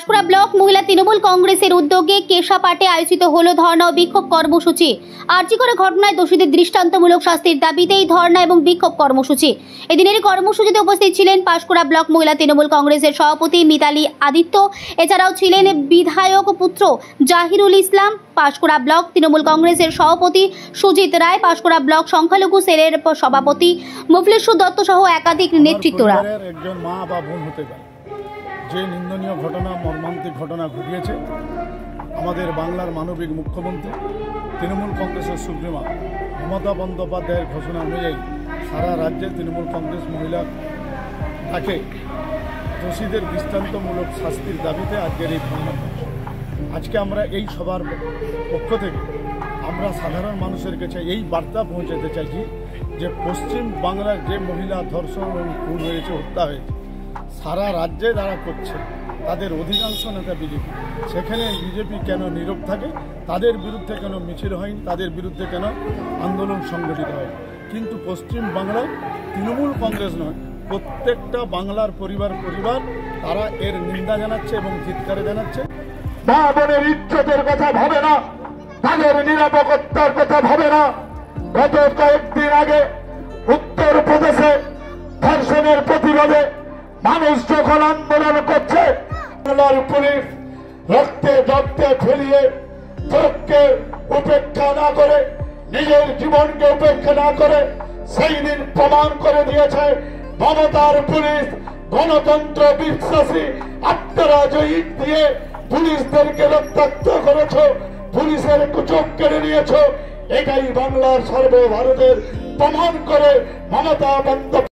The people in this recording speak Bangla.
পাঁশকুড়া ব্লক মহিলা তৃণমূল কংগ্রেসের উদ্যোগে কেশাপাটে আয়োজিত হলো ধর্ণা ও বিক্ষোভ কর্মসূচি। আর্জিকর ঘটনায় দোষীদের দৃষ্টান্তমূলক শাস্তির দাবিতে এই ধর্ণা এবং বিক্ষোভ কর্মসূচি। এদিনের কর্মসূচিতে উপস্থিত ছিলেন পাঁশকুড়া ব্লক মহিলা তৃণমূল কংগ্রেসের সভাপতি মিতালি আদিত্য, এছাড়াও ছিলেন বিধায়ক পুত্র জাহিরুল ইসলাম, পাঁশকুড়া ব্লক তৃণমূল কংগ্রেসের সভাপতি সুজিত রায়, পাঁশকুড়া ব্লক সংখ্যালঘু সেলের সভাপতি মুফলিসুর দত্ত সহ একাধিক নেতৃত্বরা। একজন মা বা বোন হতে পারে যে নিন্দনীয় ঘটনা, মর্মান্তিক ঘটনা ঘটিয়েছে, আমাদের বাংলার মানবিক মুখ্যমন্ত্রী তৃণমূল কংগ্রেসের সুপ্রিমো মমতা বন্দ্যোপাধ্যায়ের ঘোষণা অনুযায়ী সারা রাজ্যে তৃণমূল কংগ্রেস মহিলা তাকে দোষীদের দৃষ্টান্তমূলক শাস্তির দাবিতে আজকের এই ধর্ণা। আজকে আমরা এই সবার পক্ষ থেকে আমরা সাধারণ মানুষের কাছে এই বার্তা পৌঁছাতে চাইছি যে পশ্চিম বাংলার যে মহিলা ধর্ষণ এবং খুন হয়েছে, হত্যা হয়েছে, সারা রাজ্যে যারা করছে তাদের অধিকাংশ নেতা বিজেপি। সেখানে বিজেপি কেন নীরব থাকে? তাদের বিরুদ্ধে কেন মিছিল হয়নি? তাদের বিরুদ্ধে কেন আন্দোলন সংগঠিত হয়? কিন্তু পশ্চিম বাংলায় তৃণমূল কংগ্রেস নয়, প্রত্যেকটা বাংলার পরিবার তারা এর নিন্দা জানাচ্ছে এবং ধিক্কার জানাচ্ছে। মা বোনের ইজ্জতের কথা ভাবে না, তাদের নিরাপত্তার কথা ভাবে না। গত কয়েকদিন আগে উত্তরপ্রদেশে ধর্ষণের প্রতিবাদে মানুষ যখন আন্দোলন করছে, বাংলার পুলিশ রক্তে ফেলিয়ে চোখকে উপেক্ষা না করে, নিজের জীবনকে উপেক্ষা না করে সেই দিন প্রমাণ করে দিয়েছে মমতার পুলিশ গণতন্ত্র বিশ্বাসী। আপনারা যে ইট দিয়ে পুলিশদেরকে রক্তাক্ত করেছ, পুলিশের চোখ কেড়ে নিয়েছ, এটাই বাংলার সর্বভারতের প্রমাণ করে মমতা বন্দ্যোপাধ্যায়।